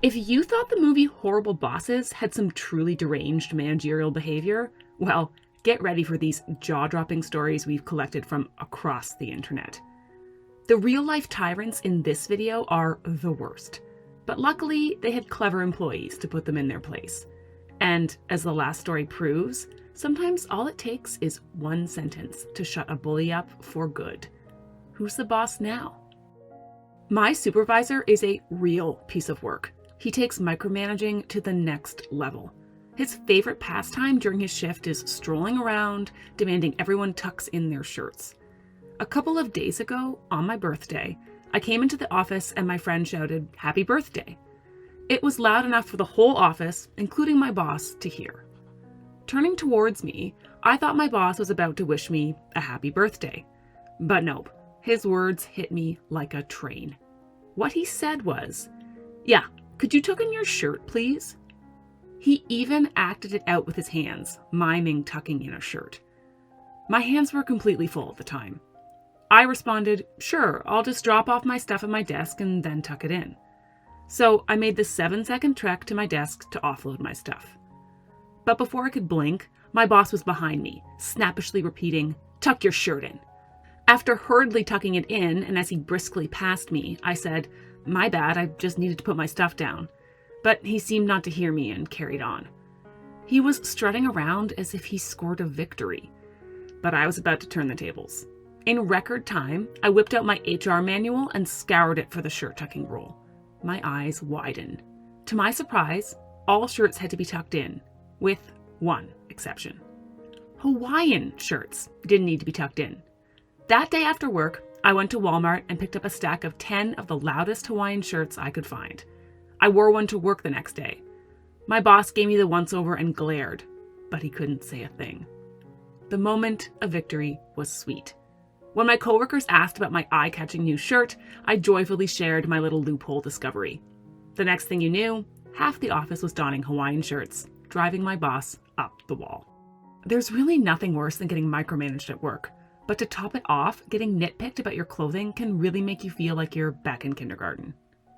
If you thought the movie Horrible Bosses had some truly deranged managerial behavior, well, get ready for these jaw-dropping stories we've collected from across the internet. The real-life tyrants in this video are the worst, but luckily they had clever employees to put them in their place. And as the last story proves, sometimes all it takes is one sentence to shut a bully up for good. Who's the boss now? My supervisor is a real piece of work. He takes micromanaging to the next level. His favorite pastime during his shift is strolling around, demanding everyone tucks in their shirts. A couple of days ago, on my birthday, I came into the office and my friend shouted, "Happy birthday." It was loud enough for the whole office, including my boss, to hear. Turning towards me, I thought my boss was about to wish me a happy birthday. But nope, his words hit me like a train. What he said was, "Yeah, could you tuck in your shirt, please?" He even acted it out with his hands, miming tucking in a shirt. My hands were completely full at the time. I responded, "Sure, I'll just drop off my stuff at my desk and then tuck it in." So I made the 7-second trek to my desk to offload my stuff. But before I could blink, my boss was behind me, snappishly repeating, "Tuck your shirt in." After hurriedly tucking it in, and as he briskly passed me, I said, "My bad, I just needed to put my stuff down." But he seemed not to hear me and carried on. He was strutting around as if he scored a victory. But I was about to turn the tables. In record time, I whipped out my HR manual and scoured it for the shirt tucking rule. My eyes widened. To my surprise, all shirts had to be tucked in, with one exception. Hawaiian shirts didn't need to be tucked in. That day after work, I went to Walmart and picked up a stack of 10 of the loudest Hawaiian shirts I could find. I wore one to work the next day. My boss gave me the once-over and glared, but he couldn't say a thing. The moment of victory was sweet. When my coworkers asked about my eye-catching new shirt, I joyfully shared my little loophole discovery. The next thing you knew, half the office was donning Hawaiian shirts, driving my boss up the wall. There's really nothing worse than getting micromanaged at work, but to top it off, getting nitpicked about your clothing can really make you feel like you're back in kindergarten.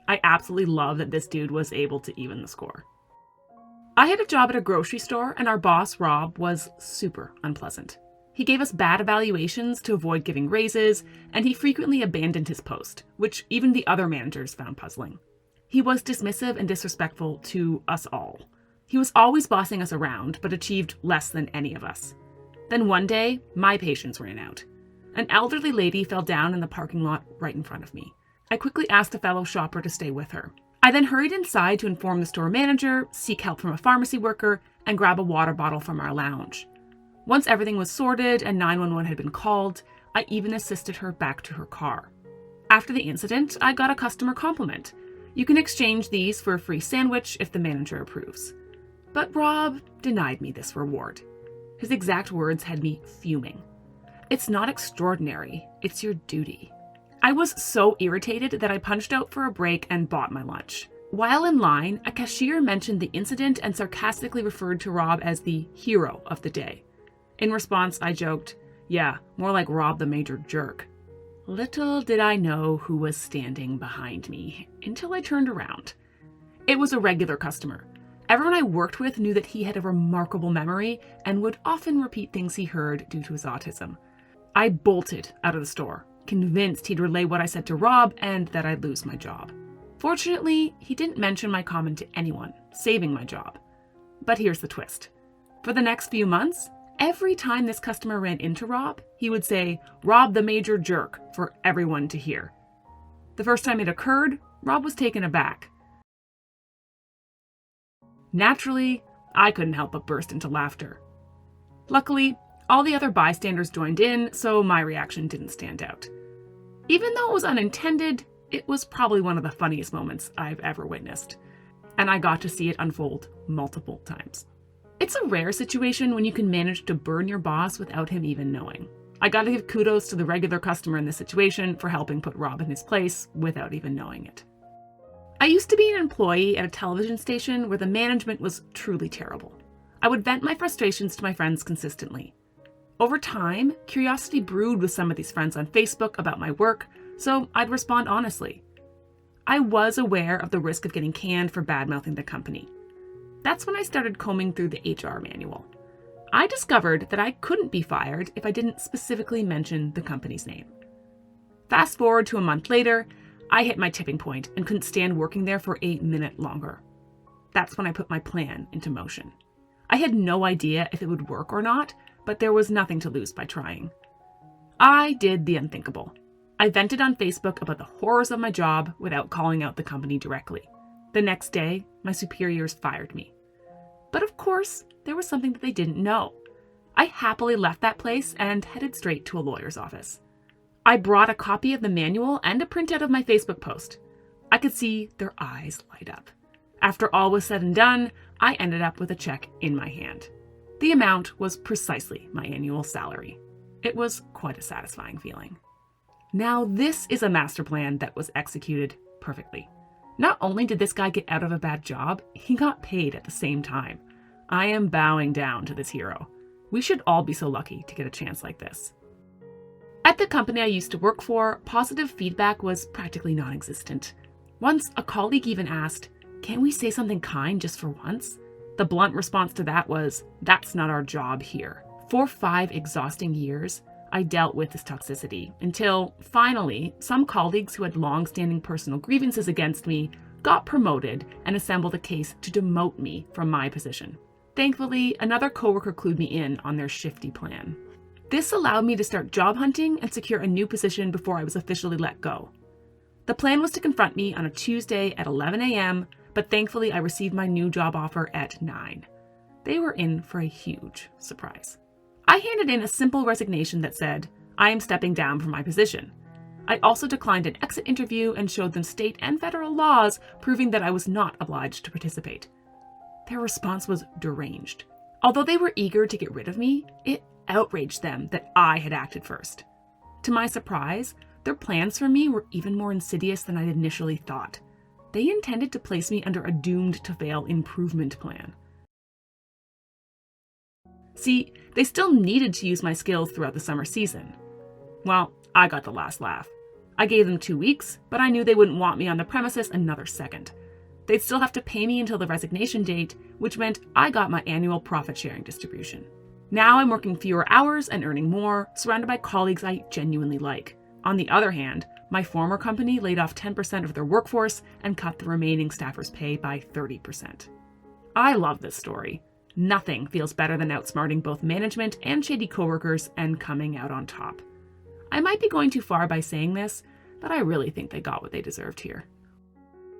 I absolutely love that this dude was able to even the score. I had a job at a grocery store, and our boss, Rob, was super unpleasant. He gave us bad evaluations to avoid giving raises, and he frequently abandoned his post, which even the other managers found puzzling. He was dismissive and disrespectful to us all. He was always bossing us around, but achieved less than any of us. Then one day, my patience ran out. An elderly lady fell down in the parking lot right in front of me. I quickly asked a fellow shopper to stay with her. I then hurried inside to inform the store manager, seek help from a pharmacy worker, and grab a water bottle from our lounge. Once everything was sorted and 911 had been called, I even assisted her back to her car. After the incident, I got a customer compliment. You can exchange these for a free sandwich if the manager approves. But Rob denied me this reward. His exact words had me fuming. "It's not extraordinary, it's your duty." I was so irritated that I punched out for a break and bought my lunch. While in line, a cashier mentioned the incident and sarcastically referred to Rob as the hero of the day. In response, I joked, "Yeah, more like Rob the Major Jerk." Little did I know who was standing behind me until I turned around. It was a regular customer. Everyone I worked with knew that he had a remarkable memory and would often repeat things he heard due to his autism. I bolted out of the store, convinced he'd relay what I said to Rob and that I'd lose my job. Fortunately, he didn't mention my comment to anyone, saving my job. But here's the twist. For the next few months, every time this customer ran into Rob, he would say, "Rob the Major Jerk," for everyone to hear. The first time it occurred, Rob was taken aback. Naturally, I couldn't help but burst into laughter. Luckily, all the other bystanders joined in, so my reaction didn't stand out. Even though it was unintended, it was probably one of the funniest moments I've ever witnessed, and I got to see it unfold multiple times. It's a rare situation when you can manage to burn your boss without him even knowing. I gotta give kudos to the regular customer in this situation for helping put Rob in his place without even knowing it. I used to be an employee at a television station where the management was truly terrible. I would vent my frustrations to my friends consistently. Over time, curiosity brewed with some of these friends on Facebook about my work, so I'd respond honestly. I was aware of the risk of getting canned for bad-mouthing the company. That's when I started combing through the HR manual. I discovered that I couldn't be fired if I didn't specifically mention the company's name. Fast forward to a month later, I hit my tipping point and couldn't stand working there for a minute longer. That's when I put my plan into motion. I had no idea if it would work or not, but there was nothing to lose by trying. I did the unthinkable. I vented on Facebook about the horrors of my job without calling out the company directly. The next day, my superiors fired me. But of course, there was something that they didn't know. I happily left that place and headed straight to a lawyer's office. I brought a copy of the manual and a printout of my Facebook post. I could see their eyes light up. After all was said and done, I ended up with a check in my hand. The amount was precisely my annual salary. It was quite a satisfying feeling. Now, this is a master plan that was executed perfectly. Not only did this guy get out of a bad job, he got paid at the same time. I am bowing down to this hero. We should all be so lucky to get a chance like this. At the company I used to work for, positive feedback was practically non-existent. Once, a colleague even asked, "Can't we say something kind just for once?" The blunt response to that was, "That's not our job here." For 5 exhausting years, I dealt with this toxicity until, finally, some colleagues who had long-standing personal grievances against me got promoted and assembled a case to demote me from my position. Thankfully, another coworker clued me in on their shifty plan. This allowed me to start job hunting and secure a new position before I was officially let go. The plan was to confront me on a Tuesday at 11 a.m., but thankfully I received my new job offer at 9. They were in for a huge surprise. I handed in a simple resignation that said, "I am stepping down from my position." I also declined an exit interview and showed them state and federal laws proving that I was not obliged to participate. Their response was deranged. Although they were eager to get rid of me, it outraged them that I had acted first. To my surprise, their plans for me were even more insidious than I'd initially thought. They intended to place me under a doomed-to-fail improvement plan. See, they still needed to use my skills throughout the summer season. Well, I got the last laugh. I gave them 2 weeks, but I knew they wouldn't want me on the premises another second. They'd still have to pay me until the resignation date, which meant I got my annual profit-sharing distribution. Now I'm working fewer hours and earning more, surrounded by colleagues I genuinely like. On the other hand, my former company laid off 10% of their workforce and cut the remaining staffers' pay by 30%. I love this story. Nothing feels better than outsmarting both management and shady coworkers and coming out on top. I might be going too far by saying this, but I really think they got what they deserved here.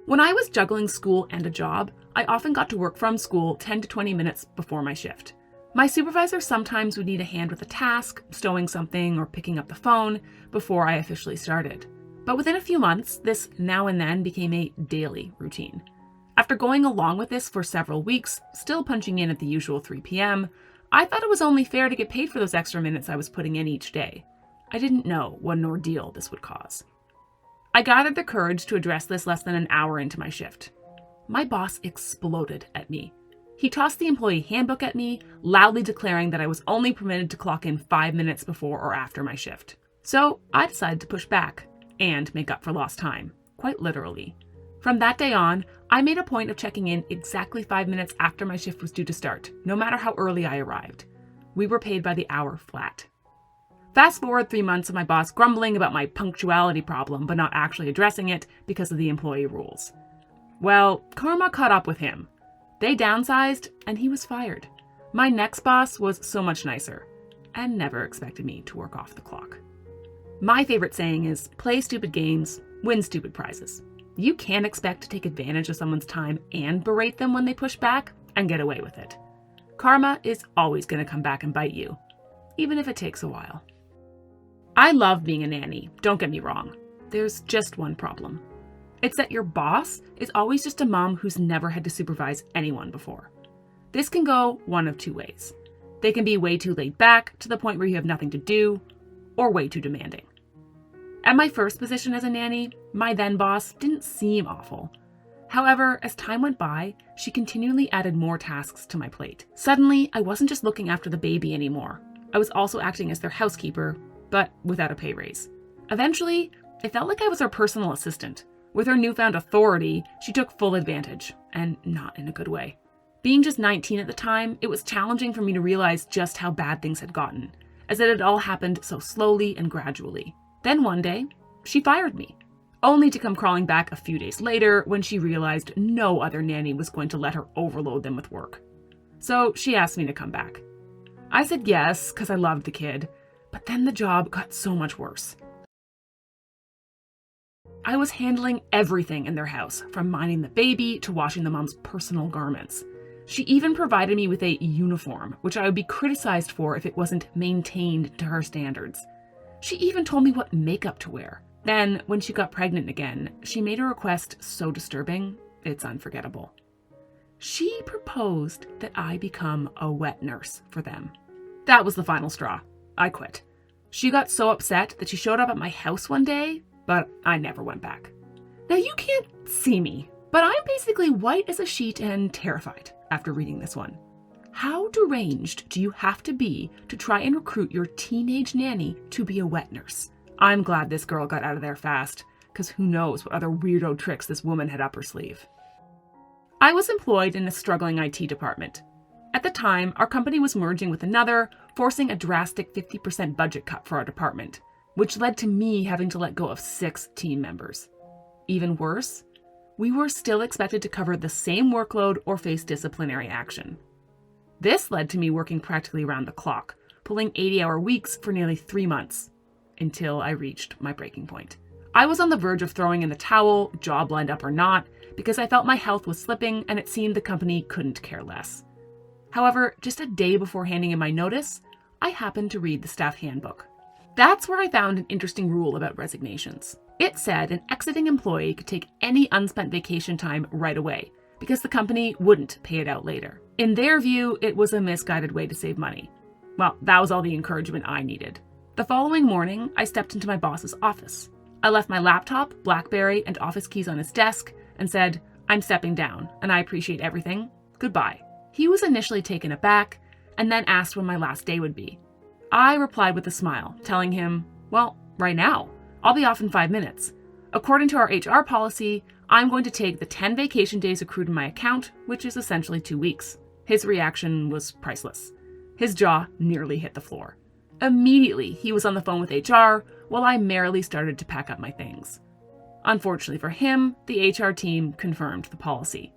When I was juggling school and a job, I often got to work from school 10 to 20 minutes before my shift. My supervisor sometimes would need a hand with a task, stowing something, or picking up the phone before I officially started. But within a few months, this now and then became a daily routine. After going along with this for several weeks, still punching in at the usual 3 p.m., I thought it was only fair to get paid for those extra minutes I was putting in each day. I didn't know what an ordeal this would cause. I gathered the courage to address this less than an hour into my shift. My boss exploded at me. He tossed the employee handbook at me, loudly declaring that I was only permitted to clock in 5 minutes before or after my shift. So I decided to push back and make up for lost time, quite literally. From that day on, I made a point of checking in exactly 5 minutes after my shift was due to start, no matter how early I arrived. We were paid by the hour flat. Fast forward 3 months of my boss grumbling about my punctuality problem, but not actually addressing it because of the employee rules. Well, karma caught up with him. They downsized, and he was fired. My next boss was so much nicer, and never expected me to work off the clock. My favorite saying is, play stupid games, win stupid prizes. You can't expect to take advantage of someone's time and berate them when they push back and get away with it. Karma is always going to come back and bite you, even if it takes a while. I love being a nanny, don't get me wrong. There's just one problem. It's that your boss is always just a mom who's never had to supervise anyone before. This can go one of 2 ways. They can be way too laid back to the point where you have nothing to do, or way too demanding. At my first position as a nanny, my then boss didn't seem awful. However, as time went by, she continually added more tasks to my plate. Suddenly, I wasn't just looking after the baby anymore. I was also acting as their housekeeper, but without a pay raise. Eventually, it felt like I was her personal assistant. With her newfound authority, she took full advantage, and not in a good way. Being just 19 at the time, it was challenging for me to realize just how bad things had gotten, as it had all happened so slowly and gradually. Then one day, she fired me, only to come crawling back a few days later when she realized no other nanny was going to let her overload them with work. So she asked me to come back. I said yes, because I loved the kid, but then the job got so much worse. I was handling everything in their house, from minding the baby to washing the mom's personal garments. She even provided me with a uniform, which I would be criticized for if it wasn't maintained to her standards. She even told me what makeup to wear. Then, when she got pregnant again, she made a request so disturbing, it's unforgettable. She proposed that I become a wet nurse for them. That was the final straw. I quit. She got so upset that she showed up at my house one day, but I never went back. Now you can't see me, but I'm basically white as a sheet and terrified after reading this one. How deranged do you have to be to try and recruit your teenage nanny to be a wet nurse? I'm glad this girl got out of there fast, because who knows what other weirdo tricks this woman had up her sleeve. I was employed in a struggling IT department. At the time, our company was merging with another, forcing a drastic 50% budget cut for our department, which led to me having to let go of 6 team members. Even worse, we were still expected to cover the same workload or face disciplinary action. This led to me working practically around the clock, pulling 80-hour weeks for nearly 3 months, until I reached my breaking point. I was on the verge of throwing in the towel, job lined up or not, because I felt my health was slipping and it seemed the company couldn't care less. However, just a day before handing in my notice, I happened to read the staff handbook. That's where I found an interesting rule about resignations. It said an exiting employee could take any unspent vacation time right away, because the company wouldn't pay it out later. In their view, it was a misguided way to save money. Well, that was all the encouragement I needed. The following morning, I stepped into my boss's office. I left my laptop, BlackBerry, and office keys on his desk and said, "I'm stepping down, and I appreciate everything. Goodbye." He was initially taken aback and then asked when my last day would be. I replied with a smile, telling him, "Well, right now. I'll be off in 5 minutes. According to our HR policy, I'm going to take the 10 vacation days accrued in my account, which is essentially 2 weeks." His reaction was priceless. His jaw nearly hit the floor. Immediately, he was on the phone with HR while I merrily started to pack up my things. Unfortunately for him, the HR team confirmed the policy.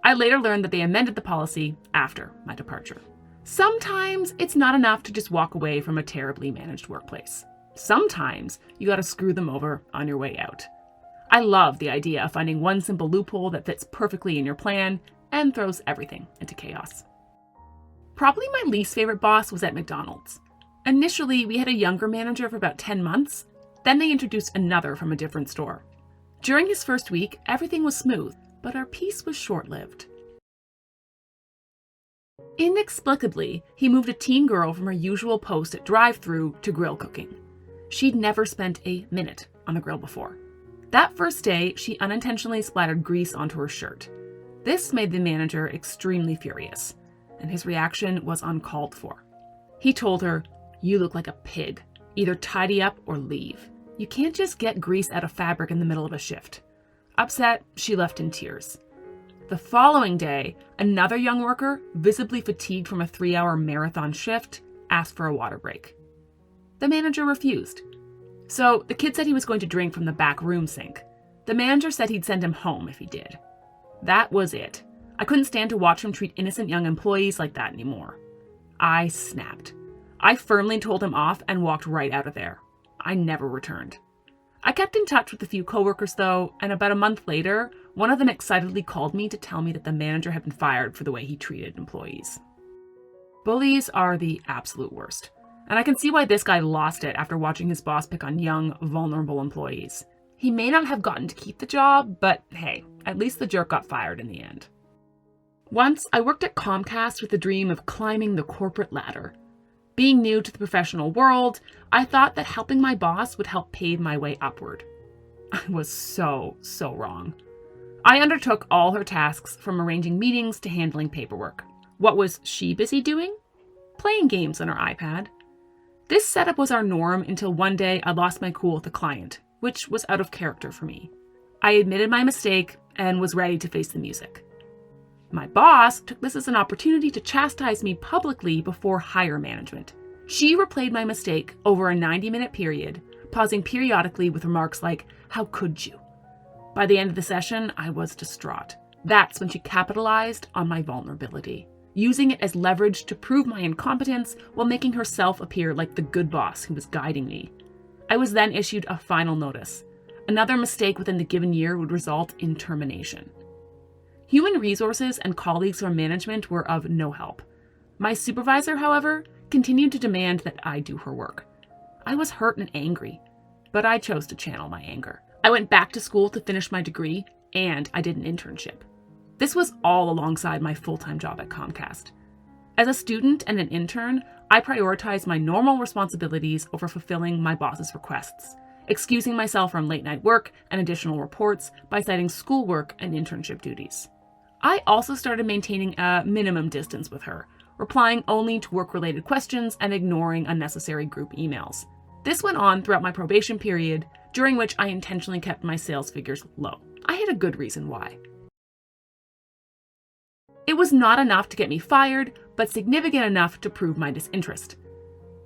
I later learned that they amended the policy after my departure. Sometimes it's not enough to just walk away from a terribly managed workplace. Sometimes you gotta screw them over on your way out. I love the idea of finding one simple loophole that fits perfectly in your plan and throws everything into chaos. Probably my least favorite boss was at McDonald's. Initially, we had a younger manager for about 10 months, then they introduced another from a different store. During his first week, everything was smooth, but our peace was short-lived. Inexplicably, he moved a teen girl from her usual post at drive-thru to grill cooking. She'd never spent a minute on the grill before. That first day, she unintentionally splattered grease onto her shirt. This made the manager extremely furious, and his reaction was uncalled for. He told her, "You look like a pig. Either tidy up or leave. You can't just get grease out of fabric in the middle of a shift." Upset, she left in tears. The following day, another young worker, visibly fatigued from a 3-hour marathon shift, asked for a water break. The manager refused. So the kid said he was going to drink from the back room sink. The manager said he'd send him home if he did. That was it. I couldn't stand to watch him treat innocent young employees like that anymore. I snapped. I firmly told him off and walked right out of there. I never returned. I kept in touch with a few coworkers though, and about a month later, one of them excitedly called me to tell me that the manager had been fired for the way he treated employees. Bullies are the absolute worst, and I can see why this guy lost it after watching his boss pick on young, vulnerable employees. He may not have gotten to keep the job, but hey, at least the jerk got fired in the end. Once, I worked at Comcast with the dream of climbing the corporate ladder. Being new to the professional world, I thought that helping my boss would help pave my way upward. I was so wrong. I undertook all her tasks, from arranging meetings to handling paperwork. What was she busy doing? Playing games on her iPad. This setup was our norm until one day I lost my cool with a client, which was out of character for me. I admitted my mistake and was ready to face the music. My boss took this as an opportunity to chastise me publicly before higher management. She replayed my mistake over a 90-minute period, pausing periodically with remarks like, "How could you?" By the end of the session, I was distraught. That's when she capitalized on my vulnerability, using it as leverage to prove my incompetence while making herself appear like the good boss who was guiding me. I was then issued a final notice. Another mistake within the given year would result in termination. Human resources and colleagues from management were of no help. My supervisor, however, continued to demand that I do her work. I was hurt and angry, but I chose to channel my anger. I went back to school to finish my degree, and I did an internship. This was all alongside my full-time job at Comcast. As a student and an intern, I prioritized my normal responsibilities over fulfilling my boss's requests, excusing myself from late-night work and additional reports by citing schoolwork and internship duties. I also started maintaining a minimum distance with her, replying only to work-related questions and ignoring unnecessary group emails. This went on throughout my probation period, during which I intentionally kept my sales figures low. I had a good reason why. It was not enough to get me fired, but significant enough to prove my disinterest.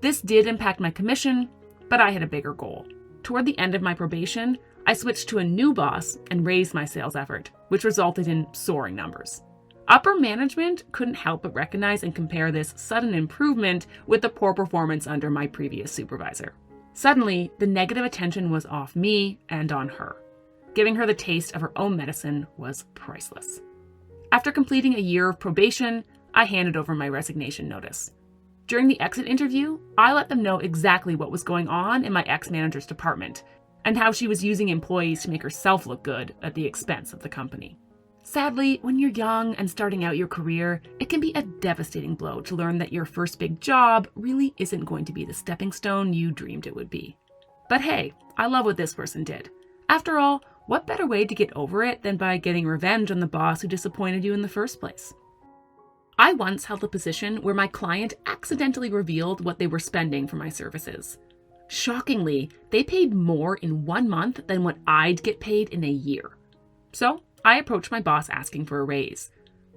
This did impact my commission, but I had a bigger goal. Toward the end of my probation, I switched to a new boss and raised my sales effort, which resulted in soaring numbers. Upper management couldn't help but recognize and compare this sudden improvement with the poor performance under my previous supervisor. Suddenly, the negative attention was off me and on her. Giving her the taste of her own medicine was priceless. After completing a year of probation, I handed over my resignation notice. During the exit interview, I let them know exactly what was going on in my ex-manager's department and how she was using employees to make herself look good at the expense of the company. Sadly, when you're young and starting out your career, it can be a devastating blow to learn that your first big job really isn't going to be the stepping stone you dreamed it would be. But hey, I love what this person did. After all, what better way to get over it than by getting revenge on the boss who disappointed you in the first place? I once held a position where my client accidentally revealed what they were spending for my services. Shockingly, they paid more in 1 month than what I'd get paid in a year. So I approached my boss asking for a raise.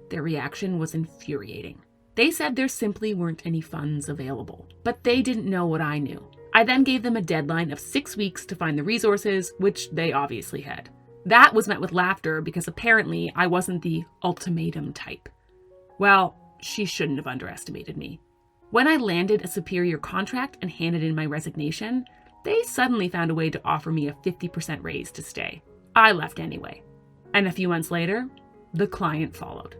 Their reaction was infuriating. They said there simply weren't any funds available, but they didn't know what I knew. I then gave them a deadline of 6 weeks to find the resources, which they obviously had. That was met with laughter because apparently I wasn't the ultimatum type. Well, she shouldn't have underestimated me. When I landed a superior contract and handed in my resignation, they suddenly found a way to offer me a 50% raise to stay. I left anyway. And a few months later, the client followed.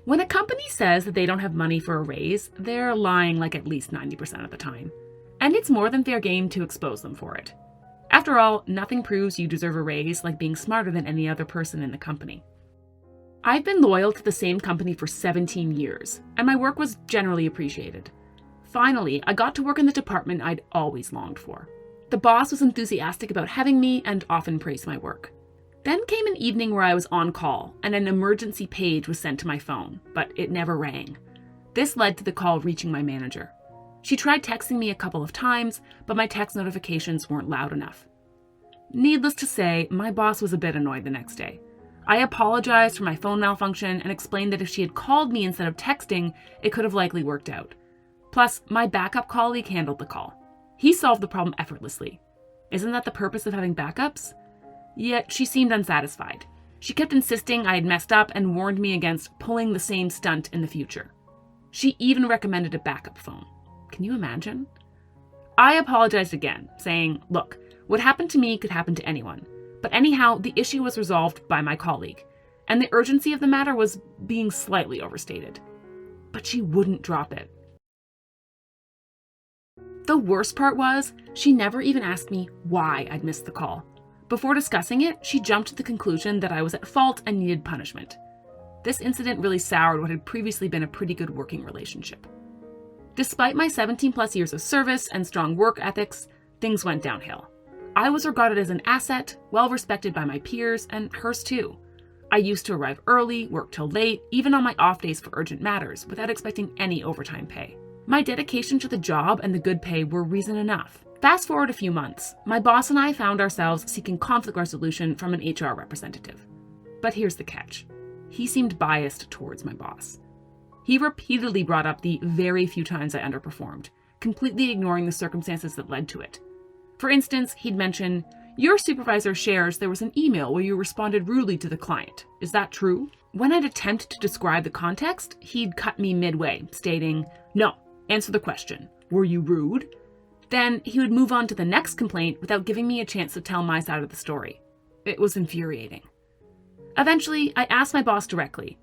When a company says that they don't have money for a raise, they're lying like at least 90% of the time. And it's more than fair game to expose them for it. After all, nothing proves you deserve a raise like being smarter than any other person in the company. I've been loyal to the same company for 17 years, and my work was generally appreciated. Finally, I got to work in the department I'd always longed for. The boss was enthusiastic about having me and often praised my work. Then came an evening where I was on call, and an emergency page was sent to my phone, but it never rang. This led to the call reaching my manager. She tried texting me a couple of times, but my text notifications weren't loud enough. Needless to say, my boss was a bit annoyed the next day. I apologized for my phone malfunction and explained that if she had called me instead of texting, it could have likely worked out. Plus, my backup colleague handled the call. He solved the problem effortlessly. Isn't that the purpose of having backups? Yet she seemed unsatisfied. She kept insisting I had messed up and warned me against pulling the same stunt in the future. She even recommended a backup phone. Can you imagine? I apologized again, saying, look, what happened to me could happen to anyone. But anyhow, the issue was resolved by my colleague, and the urgency of the matter was being slightly overstated. But she wouldn't drop it. The worst part was, she never even asked me why I'd missed the call. Before discussing it, she jumped to the conclusion that I was at fault and needed punishment. This incident really soured what had previously been a pretty good working relationship. Despite my 17+ years of service and strong work ethics, things went downhill. I was regarded as an asset, well respected by my peers, and hers too. I used to arrive early, work till late, even on my off days for urgent matters, without expecting any overtime pay. My dedication to the job and the good pay were reason enough. Fast forward a few months, my boss and I found ourselves seeking conflict resolution from an HR representative. But here's the catch. He seemed biased towards my boss. He repeatedly brought up the very few times I underperformed, completely ignoring the circumstances that led to it. For instance, he'd mention, "Your supervisor shares there was an email where you responded rudely to the client. Is that true?" When I'd attempt to describe the context, he'd cut me midway, stating, "No, answer the question. Were you rude?" Then he would move on to the next complaint without giving me a chance to tell my side of the story. It was infuriating. Eventually, I asked my boss directly,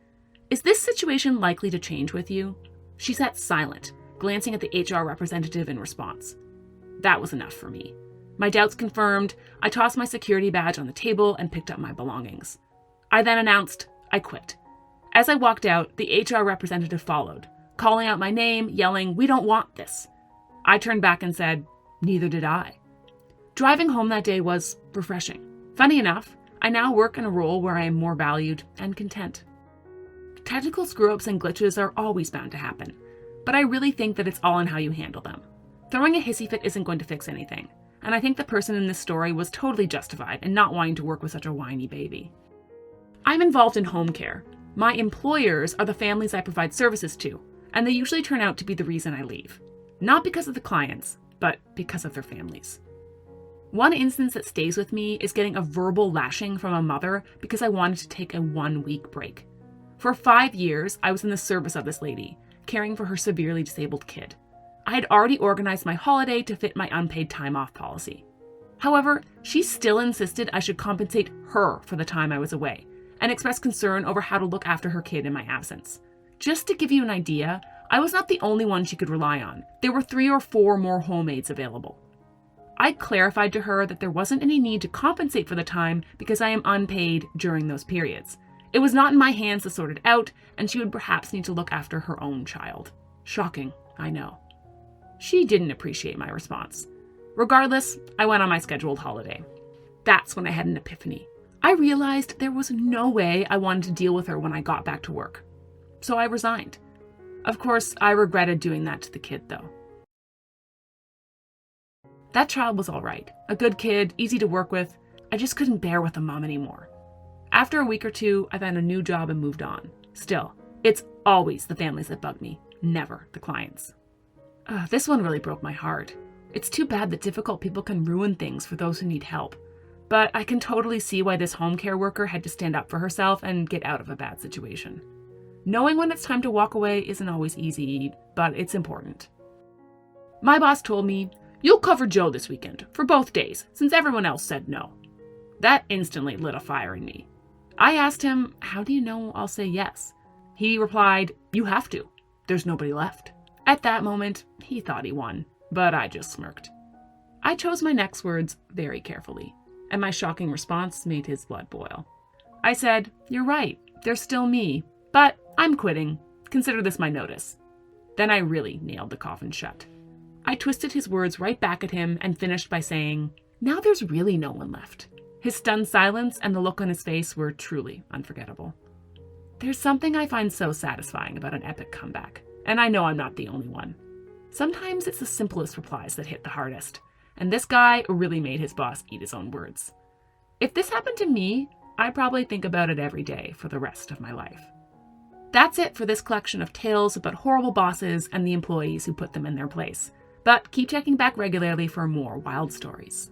"Is this situation likely to change with you?" She sat silent, glancing at the HR representative in response. That was enough for me. My doubts confirmed, I tossed my security badge on the table and picked up my belongings. I then announced, I quit. As I walked out, the HR representative followed, calling out my name, yelling, "We don't want this." I turned back and said, "Neither did I." Driving home that day was refreshing. Funny enough, I now work in a role where I am more valued and content. Technical screw-ups and glitches are always bound to happen, but I really think that it's all in how you handle them. Throwing a hissy fit isn't going to fix anything, and I think the person in this story was totally justified in not wanting to work with such a whiny baby. I'm involved in home care. My employers are the families I provide services to, and they usually turn out to be the reason I leave. Not because of the clients, but because of their families. One instance that stays with me is getting a verbal lashing from a mother because I wanted to take a 1-week break. For 5 years, I was in the service of this lady, caring for her severely disabled kid. I had already organized my holiday to fit my unpaid time off policy. However, she still insisted I should compensate her for the time I was away, and expressed concern over how to look after her kid in my absence. Just to give you an idea, I was not the only one she could rely on. There were 3 or 4 more home aides available. I clarified to her that there wasn't any need to compensate for the time because I am unpaid during those periods. It was not in my hands to sort it out, and she would perhaps need to look after her own child. Shocking, I know. She didn't appreciate my response. Regardless, I went on my scheduled holiday. That's when I had an epiphany. I realized there was no way I wanted to deal with her when I got back to work. So I resigned. Of course, I regretted doing that to the kid, though. That child was all right. A good kid, easy to work with. I just couldn't bear with the mom anymore. After a week or two, I found a new job and moved on. Still, it's always the families that bug me, never the clients. This one really broke my heart. It's too bad that difficult people can ruin things for those who need help. But I can totally see why this home care worker had to stand up for herself and get out of a bad situation. Knowing when it's time to walk away isn't always easy, but it's important. My boss told me, "You'll cover Joe this weekend, for both days, since everyone else said no." That instantly lit a fire in me. I asked him, "How do you know I'll say yes?" He replied, "You have to. There's nobody left." At that moment, he thought he won, but I just smirked. I chose my next words very carefully, and my shocking response made his blood boil. I said, "You're right, there's still me, but I'm quitting. Consider this my notice." Then I really nailed the coffin shut. I twisted his words right back at him and finished by saying, "Now there's really no one left." His stunned silence and the look on his face were truly unforgettable. There's something I find so satisfying about an epic comeback, and I know I'm not the only one. Sometimes it's the simplest replies that hit the hardest, and this guy really made his boss eat his own words. If this happened to me, I'd probably think about it every day for the rest of my life. That's it for this collection of tales about horrible bosses and the employees who put them in their place. But keep checking back regularly for more wild stories.